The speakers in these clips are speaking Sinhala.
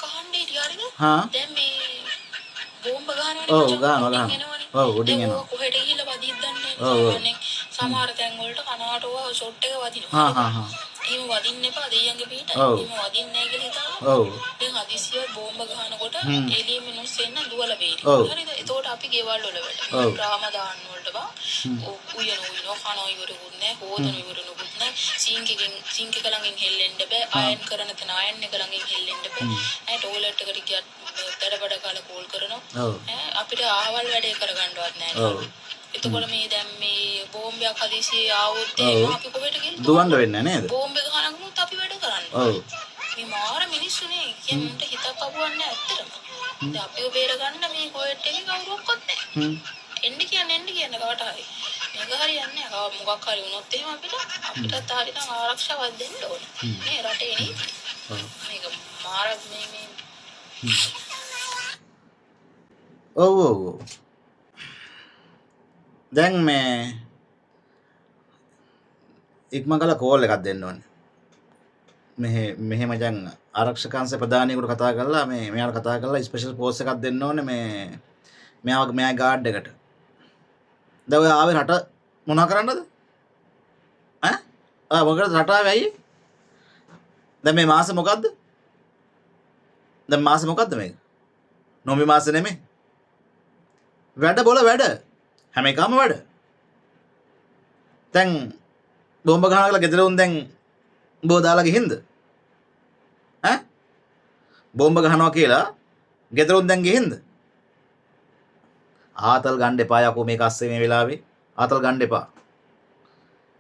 කහන්නේ ටිකාරිද? හා දැන් මේ බෝම්බ ගහනවනේ ඔව් මචං. ගහනවා උඩින් ගහනවා. එනවනේ. ඔව් උඩින් දැන් එනවා. ඕක කොහෙට ගිහිල්ලා වදිද්ද දන්නේ ඔව් නැහැ. ඔව්. සාමාන්‍යයෙන් සමහර තැන් වලට කනවට ඕවා ෂොට් එක වදිනවා. හා හරිද? හා හා. එහෙම වදින්න එපා දෙයියන්ගේ පිටයි. ඔව් එහෙම වදින්නේ නැහැ කියලා හිතාලා. ඔව්. දැන් හදිසියෙ බෝම්බ ගහනකොට හ්ම්. එළියේ මිනිස්සු එන්න දුවලා වේවි. ඔව්. හරිද? එතකොට අපි ගෙවල් වල වැඩ. ඔව්. රාම දාන්න වලට බා. උයන කන ඉවරුකුත් නැහැ. හොදන ඉවරුකුත් නැහැ. සිංක් එක ළඟින් හෙල්ලෙන්න බෑ. අයන් කරන තැන අයන් එක ළඟින් හෙල්ලෙන්න බෑ. ටොයිලට් එකට ගියත් දඩබඩ කාලා කෝල් කරනවා. ඔව්. අපිට ආවල් වැඩේ කරගන්නවත් නැහැ. ඔව්. එතකොට මේ දැන් මේ බෝම්බයක් හදිසියෙ ආවොත් ඔව්. එහෙම අපි කොහෙට ගිහින් දුවන්න වෙන්නේ නේද? බෝම්බ ගහනකොත් අපි වැඩ කරන්නේ. ඔව්. මේ මාර මිනිස්සුනේ කියන්නට හිතක් පපුවන්නේ ඇත්තටම. දැන් අපිව බේර ගන්න මේ කොහෙට එකේ කවුරුවක්වත් නැහැ. එන්න කියන්නේ කවට හරි. මේක හරියන්නේ නැහැ. මොකක් හරි වුණොත් එහෙම අපිටත් හරියටම ආරක්ෂාවක් දෙන්න ඕනේ. මේ රටේ නීති. මේක මාර මේ ඔව් ඔව් ඔව්. දැන් මේ ඉක්මන් කළා කෝල් එකක් දෙන්න ඕනේ. මෙහෙ මචං ආරක්ෂක අංශ ප්‍රධානියෙකුට කතා කරලා මෙයාට කතා කරලා ස්පෙෂල් පෝස්ට් එකක් දෙන්න ඕනේ මෙයා ගාඩ් එකට. දැන් ඔය ආවේ රට මොනවා කරන්නද? මොකටද රට ආවේ අයියේ? දැන් මේ මාසෙ මොකද්ද? දැන් මාසෙ මොකද්ද මේක? නොමි මාසෙ නෙමෙයි. වැඩ බොල වැඩ. හැම එකම වැඩ. දැන් බෝම්බ ගහනවා කියලා ගෙදර උන් දැන් බෝ දාලා ගිහින්ද? බෝම්බ ගහනවා කියලා ගෙදර උන් දැන් ගිහින්ද? ආතල් ගන්න එපා යකෝ මේක අස්සේ මේ වෙලාවේ. ආතල් ගන්න එපා.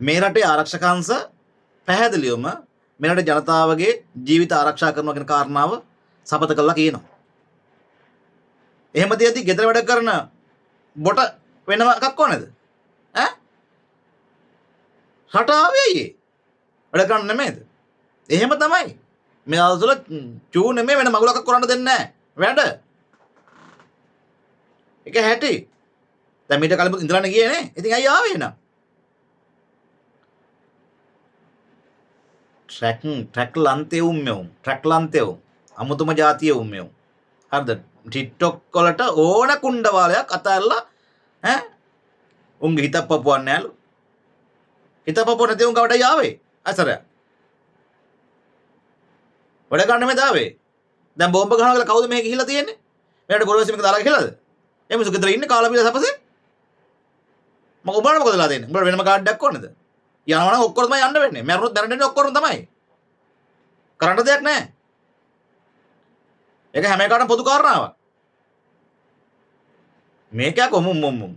මේ රටේ ආරක්ෂක අංශ පැහැදිලිවම මේ රටේ ජනතාවගේ ජීවිත ආරක්ෂා කරනවා කියන කාරණාව සපත කළා කියනවා. එහෙම තියදී ගෙදර වැඩ කරන බොට වෙනම එකක් ඕනේද? රට ආවේ අයියේ. වැඩ කරන්න නෙමෙයිද? එහෙම තමයි. මේ අවසල චූ නෙමෙයි වෙන මගුලක් කරන්න දෙන්නේ නැහැ. වැඩ. ඒක හැටි. දැන් මීට කලින් ඉඳලානේ ගියේ නේ. ඉතින් අයියා ආවේ එහෙනම්. ට්‍රැක් ලන්තේ උම්මෙවුම්. ට්‍රැක් ලන්තේ උම්. අමුතුම જાතිය උම්මෙවුම්. හරිද? ටික්ටොක් වලට ඕන කුණ්ඩවාලයක් අතල්ලා උන්ගේ හිතක් පපුවන්නේ නැලු. හිත පපුව නැති උන් කවටයි ආවේ? අසරය. වැඩ ගන්න මේ දාවේ. දැන් බෝම්බ ගහනවා කියලා කවුද මේ ගිහිල්ලා තියෙන්නේ? මෙයාට ගොරවැසි මේක දාලා ගිහලාද? එමුසු ගෙදර ඉන්නේ කාලා බීලා සපසේ. මම උඹට මොකද ලා දෙන්නේ? උඹට වෙනම කාඩ් එකක් ඕනේද? යනවා නම් ඔක්කොම තමයි යන්න වෙන්නේ. මැරුණොත් මැරෙන්නේ ඔක්කොම තමයි. කරන්න දෙයක් නැහැ. ඒක හැම එකටම පොදු කාරණාවක්. මේකයක් මොම්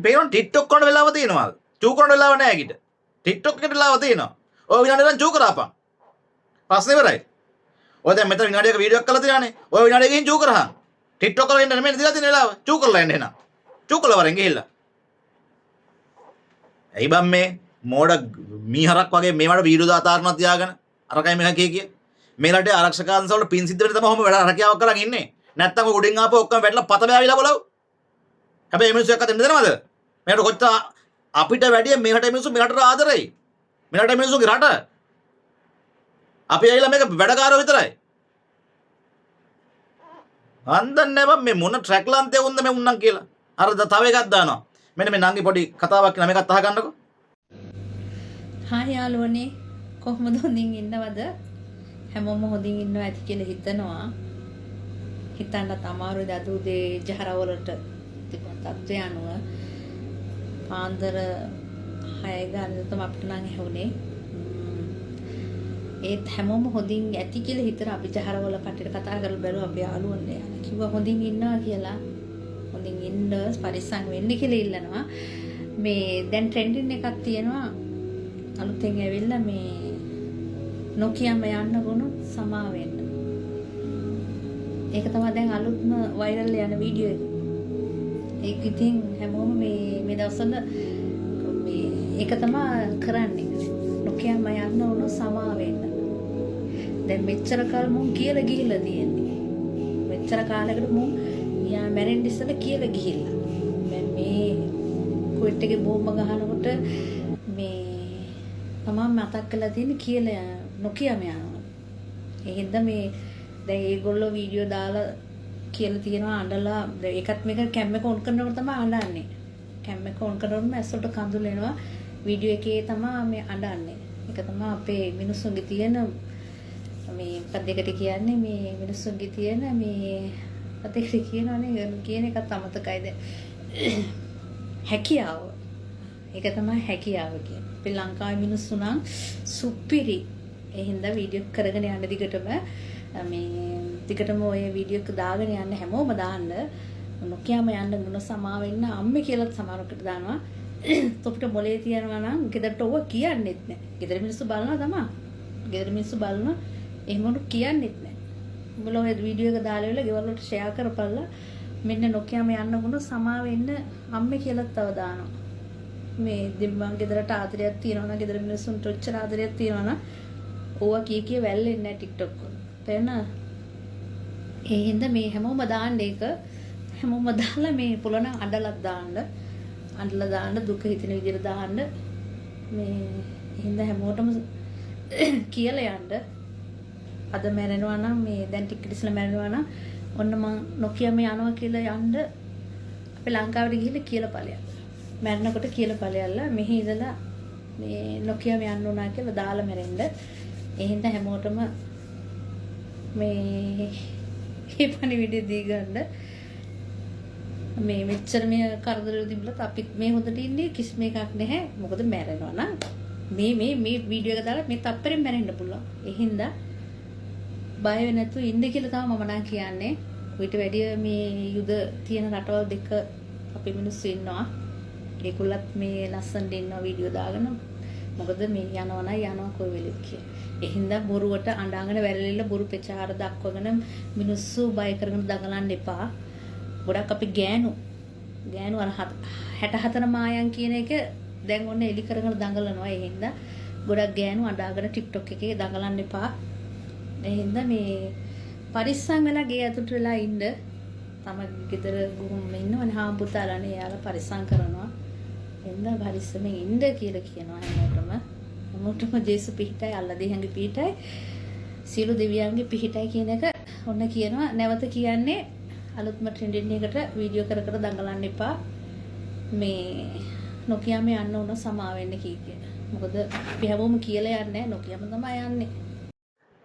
පේන ටික්ටොක් කරන වෙලාව තියෙනවා. චූ කරන වෙලාව නැහැ කිට. ටික්ටොක් එකට වෙලාව තියෙනවා. ඔය විනාඩියෙන් චූ කරාපන්. ප්‍රශ්නේ ඉවරයි. ඔය දැන් මෙතන විනාඩියක වීඩියෝ එකක් කරලා තියලානේ. ඔය විනාඩියකින් චූ කරහන්. ටික්ටොක් කරලා ඉන්න නෙමෙයි දිලා තියෙන වෙලාව. චූ කරලා එන්න එනවා. චූ කරලා වරෙන් ගිහිල්ලා. ඇයි බම් මේ මෝඩ මීහරක් වගේ මේවට වීඩියෝ දාතාරනවා තියාගෙන අරකයි මෙහා කිය. මේ රටේ ආරක්ෂක අංශ වල පින් සිද්ධ වෙන තමයි ඔහොම වැඩ රැකියාවක් කරන් ඉන්නේ. නැත්තම් ඔය උඩින් ආපුව ඔක්කොම වැටලා පත බෑවිලා බලව. හැබැයි මිනිස්සු එක්ක දෙන්න දෙනවද? මේකට කොච්චර අපිට වැඩිය මේ රටේ මිනිස්සු මේ රටට ආදරෙයි. මේ රටේ මිනිස්සුගේ රට. අපි ඇවිල්ලා මේක වැඩකාරයෝ විතරයි. අන්දන්නේ බම් මේ මොන ට්‍රැක් ලන්තේ උන්ද මේ උන්නම් කියලා. අර තව එකක් දානවා. මෙන්න මේ නංගි පොඩි කතාවක් කියලා මේකත් අහගන්නකො. හායි යාළුවනේ කොහොමද හොඳින් ඉන්නවද? හැමෝම හොඳින් ඉන්නවා ඇති කියලා හිතනවා. හිතන්නත් අමාරුයි අද උදේ ජහරවලට තිබුණ තත්ත්වය අනුව පාන්දර 6 ගානට තමයි අපිට නම් ඇහුනේ. ඒත් හැමෝම හොඳින් ඇති කියලා හිතන අපි ජහරවල කට්ටියට කතා කරලා බැලුවා අපේ යාළුවනේ. කිව්වා හොඳින් ඉන්නවා කියලා. හොඳින් ඉන්න පරිස්සම් වෙන්න කියලා ඉල්ලනවා. මේ දැන් ට්‍රෙන්ඩින් එකක් තියෙනවා. අලුතෙන් ඇවිල්ලා මේ නොකියම යන්න ගුණොත් සමා වෙන්න. ඒක තමයි දැන් අලුත්ම වෛරල් යන වීඩියෝ එක. ඒක ඉතින් හැමෝම මේ දවස්වල මේ ඒක තමයි කරන්නේ. නොකියම යන්න ඕන සමා වෙන්න. දැන් මෙච්චර කාල මුන් කියලා ගිහිල්ලා තියෙන්නේ. මෙච්චර කාලයකට මුන් යා මැරෙන්න ඉස්සෙල්ලා කියලා ගිහිල්ලා. මේ කුවෙට් එකේ බෝම්බ ගහනකොට මේ තමන් මතක් කරලා තියෙන්නේ කියලා නොකියම යනවා. ඒ හින්දා මේ දැන් ඒගොල්ලෝ වීඩියෝ දාලා කියලා තියෙනවා අඬලා ඒකත් මේක කැම් එක ඔන් කරනකොට තමයි අඬන්නේ. කැම් එක ඔන් කරනකොටම ඇස්වලට කඳුළු එනවා. වීඩියෝ එකේ තමයි මේ අඬන්නේ. ඒක තමයි අපේ මිනිස්සුන්ගේ තියෙන මේ පදයකට කියන්නේ මේ මිනිස්සුන්ගේ තියෙන මේ පදයකට කියනවනේ කියන එකත් අමතකයිද හැකියාව. ඒක තමයි හැකියාව කියන්නේ. අපි ලංකාවේ මිනිස්සු නම් සුපිරි. ඒ හින්දා වීඩියෝ කරගෙන යන්න දිගටම මේ දිගටම ඔය වීඩියෝ එක දාගෙන යන්න හැමෝම දාන්න. නොකියම යන්න ගුණ සමා වෙන්න අම්මේ කියලා සමහරකට දානවා. තොපිට මොලේ තියනවා නම් ගෙදරට ඕව කියන්නෙත් නැහැ. ගෙදර මිනිස්සු බලනවා තමයි. ගෙදර මිනිස්සු බලනවා එහෙම උණු කියන්නෙත් නැහැ. උඹලා ඔය වීඩියෝ එක දාලා ඉවරලා ගෙවල් වලට ෂෙයා කරපළා. මෙන්න නොකියම යන්න ගුණ සමා වෙන්න අම්මේ කියලා තව දානවා. මේ දෙම්මන් ගෙදරට ආදරයක් තියනවා නම් ගෙදර මිනිස්සුන්ට ඔච්චර ආදරයක් තියනවා නම් ඕවා කිය වැල්ලෙන්නේ නැහැ TikTok වල. තේරෙනවද? ඒ හින්දා මේ හැමෝම දාන්න ඒක හැමෝම දාලා මේ පුළුවන් අඬලක් දාන්න. අඬලා දාන්න දුක හිතෙන විදිහට දාන්න. මේ හින්දා හැමෝටම කියලා යන්න. අද මැරෙනවා නම් මේ දැන් ටික ඉස්සෙල්ලා මැරෙනවා නම් ඔන්න මං නොකියම යනවා කියලා යන්න අපේ ලංකාවට ගිහිල්ලා කියලා ඵලයක්. මැරෙනකොට කියලා ඵලයල්ලා මෙහි ඉඳලා මේ නොකියම යන්න උනා කියලා දාලා මැරෙන්න. ඒ හින්දා හැමෝටම මේ හිපණි විදිහ දී ගන්න. මේ මෙච්චර මේ කරදර තිබුණත් අපිත් මේ හොඳට ඉන්නේ කිසිම එකක් නැහැ. මොකද මැරෙනවා නම් මේ වීඩියෝ එක දාලා මේ තප්පරෙන් මැරෙන්න පුළුවන්. ඒ හින්දා බය වෙ නැතුව ඉන්න කියලා තමයි මම නම් කියන්නේ. ඊට වැඩිය මේ යුද තියෙන රටවල් දෙක අපේ මිනිස්සු ඉන්නවා. ඒගොල්ලත් මේ ලස්සනට ඉන්නවා වීඩියෝ දාගෙන. මොකද මේ යනවා කොයි වෙලෙත් කිය. ඒ හින්දා බොරුවට අඬාගෙන වැරලිලා බොරු ප්‍රචාර දක්වගෙන මිනිස්සු බය කරගෙන දඟලන්න එපා. ගොඩක් අපි ගෑනු අර 64 මායන් කියන එක දැන් ඔන්න එලි කරගෙන දඟලනවා. ඒ හින්දා ගොඩක් ගෑනු අඬාගෙන TikTok එකේ දඟලන්න එපා. ඒ හින්දා මේ පරිස්සම් වෙලා ගේ ඇතුළට වෙලා ඉන්න. තමයි ගෙදර ගුරුම් ඉන්නවනේ හාමුදුරුවෝලානේ යාලා පරිස්සම් කරනවා. එන්න පරිස්සමෙන් ඉන්න කියලා කියනවා හැමෝටම ජේසු පිහිටයි අල්ලාදීහංගේ පිහිටයි සීල දෙවියන්ගේ පිහිටයි කියන එක ඔන්න කියනවා. නැවත කියන්නේ අලුත්ම ට්‍රෙන්ඩින් එකට වීඩියෝ කර දඟලන්න එපා. මේ නොකියම යන්න උන සමා වෙන්න කී කියලා. මොකද අපි හැමෝම කියලා යන්නේ නොකියම තමයි යන්නේ.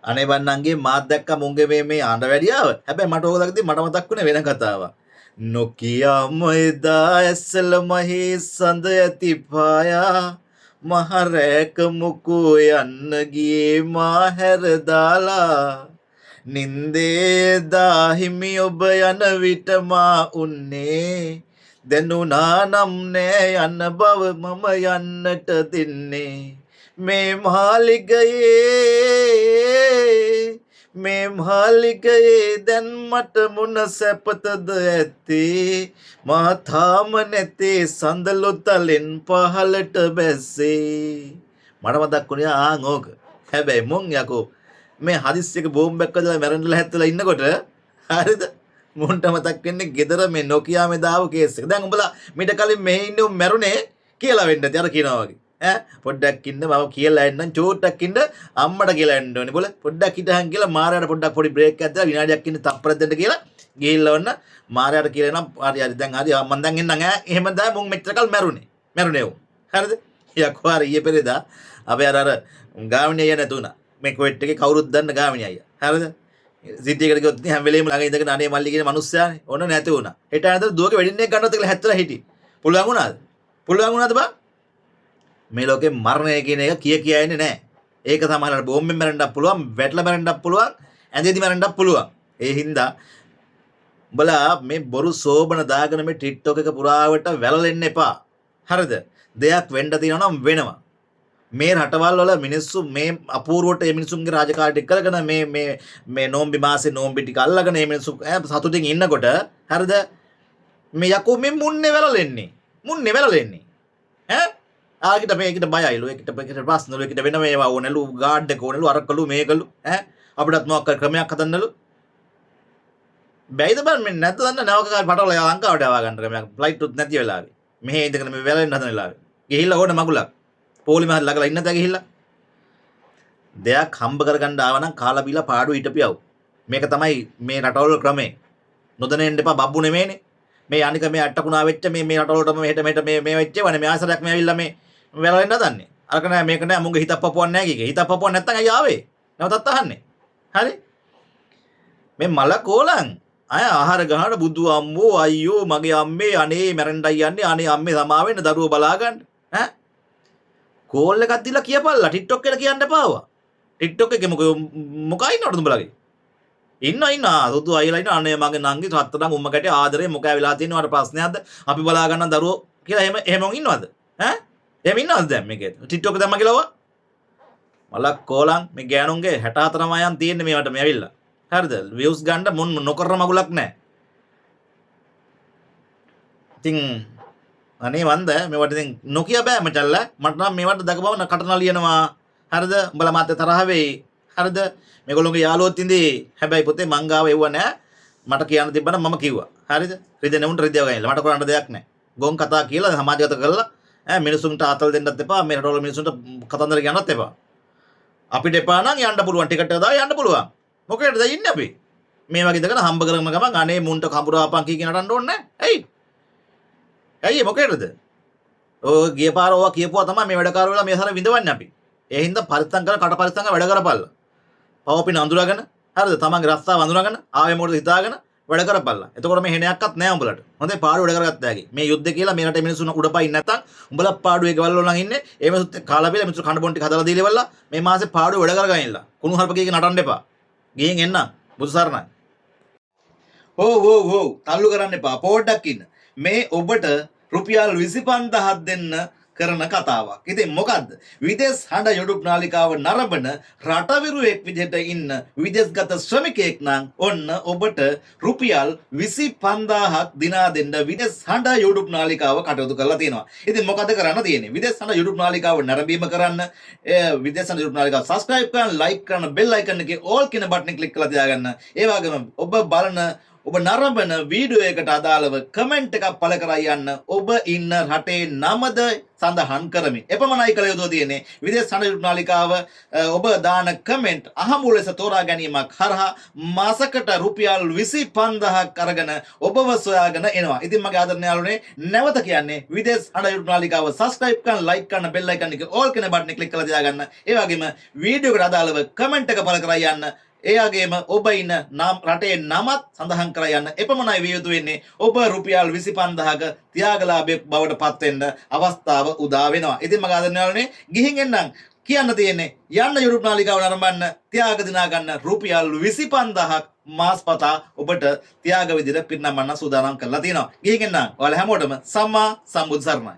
අනේ බන්නන්ගේ මාත් දැක්ක මුංගේ මේ ආණ්ඩ වැඩියාව. හැබැයි මට ඕක දක්දී මට මතක් වුණේ වෙන කතාවක්. නොකියම එදා ඇස්සල මහි සඳ ඇති පායා මහරෑක මුකෝ යන්න ගියේ මා හැර දාලා නින්දේ දාහිමි ඔබ යන විට මා උන්නේ දැනුණා නම් නෑ යන්න බව මම යන්නට දෙන්නේ මේ මාලිගයේ දැන් මට මොන සැපතද ඇත්තේ මා තාම නැතේ සඳලු තලෙන් පහලට බැස්සේ. මට මතක් වුණේ ආන් ඕක. හැබැයි මොන් යකෝ මේ හදිස්සියක බෝම්බයක් වදලා මැරෙන්නලා හැත්තලා ඉන්නකොට හරිද මොන්ට මතක් වෙන්නේ ගෙදර මේ නොකියා මේ දාව කේස් එක. දැන් උඹලා මීට කලින් මෙහි ඉන්නේ මැරුණේ කියලා වෙන්න ඇති අර කියනවා වගේ. පොඩ්ඩක් ඉන්න මම කියලා එන්නම් චෝට්ටක් ඉන්න අම්මට කියලා එන්න ඕනේ බොල පොඩ්ඩක් හිටහන් කියලා මාරයාට පොඩ්ඩක් පොඩි බ්‍රේක් එකක් දාලා විනාඩියක් ඉන්න තප්පරයක් දෙන්න කියලා ගිහිල්ලා වන්න මාරයාට කියලා එනම් හරි දැන් හරි මම දැන් එන්නම් එහෙම තමයි මුන් මෙච්චර කල් මැරුණේ උන් හරිද යකෝ අර ඊයේ පෙරේදා අපේ අර ගාමිණී අයියා නැතුණා මේ කොට් එකේ කවුරුත් දන්න ගාමිණී අයියා හරිද සිටි එකට ගියොත් හැම වෙලේම ළඟ ඉඳගෙන අනේ මල්ලි කියන මිනිස්සයානේ ඕන නැති වුණා හෙට අනතර දුවගේ වෙඩින් එක ගන්නවත් කියලා හැත්තලා හිටි පුළුවන් වුණාද බා මේ ලෝකේ මරණය කියන එක කියා ඉන්නේ නැහැ. ඒක සමහරවිට බෝම්බෙන් මැරෙන්නත් පුළුවන්, වැටලා මැරෙන්නත් පුළුවන්, ඇඳේදී මැරෙන්නත් පුළුවන්. ඒ හින්දා උඹලා මේ බොරු සෝබන දාගෙන මේ TikTok එක පුරාවට වැළලෙන්න එපා. හරිද? දෙයක් වෙන්න තියෙනවා නම් වෙනවා. මේ රටවල් වල මිනිස්සු මේ අපූර්වට මේ මිනිසුන්ගේ රාජකාරී ටික කරගෙන මේ නෝම්බි මාසේ නෝම්බි ටික අල්ලගෙන මේ මිනිස්සු සතුටින් ඉන්නකොට හරිද? මේ යකෝ මේ මුන්නේ වැළලෙන්නේ. ඈ ආගිට මේකට බයයිලු ඒකට ප්‍රශ්නලු ඒකට වෙන මේවා ඕනලු ගාඩ් එක ඕනලු අරකලු මේකලු ඈ අපිටත් මොකක් ක්‍රමයක් හදන්නලු බැයිද බං මේ නැත්ද දන්න නවකකාර පටවල ලංකාවට ආවා ගන්න ක්‍රමයක් ෆ්ලයිට් උත් නැති වෙලාවේ මෙහෙ ඉඳගෙන මේ වැලෙන්න හදන වෙලාවේ ගිහිල්ලා ඕන මගුලක් පොලිම හරි ළඟලා ඉන්න තැ ගිහිල්ලා දෙයක් හම්බ කරගන්න ආව නම් කාලා බීලා පාඩු හිටපියව. මේක තමයි මේ රටවල ක්‍රමය. නොදැනෙන්න එපා බබ්බු නෙමෙයිනේ. මේ අනික මේ අට්ටකුණා වෙච්ච මේ රටවලටම මෙහෙට මේ වෙච්ච වනේ මේ ආසරයක් මේ ඇවිල්ලා මේ වෙලවෙන්න හදන්නේ. අරක නෑ මේක නෑ මුංගේ හිතක් පපුවක් නෑ කියේ. හිතක් පපුවක් නැත්තම් අයියා ආවේ. නැවතත් අහන්නේ. හරි? මේ මල කෝලං අය ආහාර ගහන බුදු අම්මෝ අයියෝ මගේ අම්මේ අනේ මැරෙන්නයි යන්නේ අනේ අම්මේ සමාවෙන්න දරුවෝ බලා ගන්න. ඈ කෝල් එකක් දීලා කියපල්ලා TikTok එකට කියන්න එපාවා. TikTok එකේ මොකයි ඉන්නවද උඹලගේ? ඉන්න සුදු අයියලා ඉන්න අනේ මගේ නංගි සත්තනම් උම්ම කැටේ ආදරේ මොකෑ වෙලා තියෙනව අර ප්‍රශ්නයක්ද අපි බලා ගන්න දරුවෝ කියලා එහෙම ඉන්නවද? ඈ එහෙම ඉන්නවද දැන් මේකේ TikTok දැම්ම කියලා මලක් කෝලං මේ ගෑනුන්ගේ 64 මයන් තියෙන්නේ මේවට මේ ඇවිල්ලා. හරිද? views ගන්න මොන් නොකරන මගුලක් නැහැ. ඉතින් අනේ වන්ද මේවට ඉතින් නොකිය බෑ මචල්ලා. මට නම් මේවට දකපවන කටන ලියනවා. හරිද? උඹලා මාත් තරහ වෙයි. හරිද? මේගොල්ලෝගේ යාළුවොත් ඉඳී. හැබැයි පුතේ මං ගාව එව්ව නෑ. මට කියන්න තිබ්බනම් මම කිව්වා. හරිද? රිදෙන උන්ට රිදෙව ගන්නilla. මට කරන්න දෙයක් නෑ. ගොන් කතා කියලා සමාජගත කරලා මිනිසුන්ට ආතල් දෙන්නත් එපා. මේ රටවල මිනිසුන්ට කතන්දර කියන්නත් එපා. අපිට එපා නම් යන්න පුළුවන් ටිකට් එක දාලා යන්න පුළුවන්. මොකේද දැන් ඉන්නේ අපි? මේ වගේ දෙකන හම්බ කරගෙන ගමන් අනේ මුන්ට කඹුරාපන් කී කියන නටන්න ඕනේ නැහැ. ඇයි මොකේද? ඔය ගිය පාර ඕවා කියපුවා තමයි මේ වැඩකාර වෙලා මේ සර විඳවන්නේ අපි. ඒ හින්දා පරිස්සම් කරලා කට පරිස්සම් කරලා වැඩ කරපල්ලා. පවපින අඳුරගෙන හරිද? තමන්ගේ රස්තාව අඳුරගෙන ආවේ මොකටද හිතාගෙන වැඩ කරපල්ලා. එතකොට මේ හෙනයක්වත් නැහැ උඹලට. හොඳේ පාඩු වැඩ කරගත්තා හැකි. මේ යුද්ධ කියලා මේ රටේ මිනිස්සුන් උඩපයින් නැත්තම් උඹලා පාඩුවේ ගෙවල් වල නම් ඉන්නේ. ඒ මිනිස්සුත් කාලා බීලා මිනිස්සු කන්න බොන් ටික හදලා දීලා ඉවරලා මේ මාසේ පාඩුව වැඩ කරගෙන ඉන්න. කුණු හර්ප කීක නටන්න එපා. ගිහින් එන්න බුදු සරණයි. හෝ තල්ලු කරන්න එපා. පොඩ්ඩක් ඉන්න. මේ ඔබට රුපියල් 25000ක් දෙන්න කරන කතාවක්. ඉතින් මොකද්ද? විදේශ හඬ YouTube නාලිකාව නරඹන රටවිරුවෙක් විදිහට ඉන්න විදේශගත ශ්‍රමිකයෙක් නම් ඔන්න ඔබට රුපියල් 25000ක් දිනා දෙන්න විදේශ හඬ YouTube නාලිකාව කටයුතු කරලා තියෙනවා. ඉතින් මොකද කරන්න තියෙන්නේ? විදේශ හඬ YouTube නාලිකාව නරඹීම කරන්න, විදේශ හඬ YouTube නාලිකාව subscribe කරන්න, like කරන්න, bell icon එකේ all කියන බටන් එක click කරලා තියාගන්න. ඒ වගේම ඔබ බලන ඔබ නරඹන වීඩියෝ එකට අදාළව කමෙන්ට් එකක් පළ කරලා යන්න ඔබ ඉන්න රටේ නමද සඳහන් කරමින් එපමණයි කළ යුතු තියෙන්නේ. විදේශ හඬ නාලිකාව ඔබ දාන කමෙන්ට් අහඹු ලෙස තෝරා ගැනීමක් හරහා මාසකට රුපියල් 25000ක් අරගෙන ඔබව සොයාගෙන එනවා. ඉතින් මගේ ආදරණීය යාළුවනේ නැවත කියන්නේ විදේශ හඬ නාලිකාව subscribe කරන්න, like කරන්න, bell icon එකේ all කියන බටන් එක click කරලා තියාගන්න. ඒ වගේම වීඩියෝ එකට අදාළව කමෙන්ට් එක පළ කරලා යන්න. ඒ වගේම ඔබ ඉන්න රටේ නමත් සඳහන් කර යන්න. එපමණයි විය යුතු වෙන්නේ. ඔබ රුපියල් 25000ක ත්‍යාගලාභයක් බවට පත් වෙන්න අවස්ථාව උදා වෙනවා. ඉතින් මම ආදරණීයවනේ ගිහින් එන්නම් කියන්න තියෙන්නේ යන්න YouTube නාලිකාව නරඹන්න ත්‍යාග දිනා ගන්න රුපියල් 25000ක් මාස්පතා ඔබට ත්‍යාග විදිහට පිරිනමන්න සූදානම් කරලා තියෙනවා. ගිහින් එන්නම්. ඔයාලා හැමෝටම සම්මා සම්බුදු සරණයි.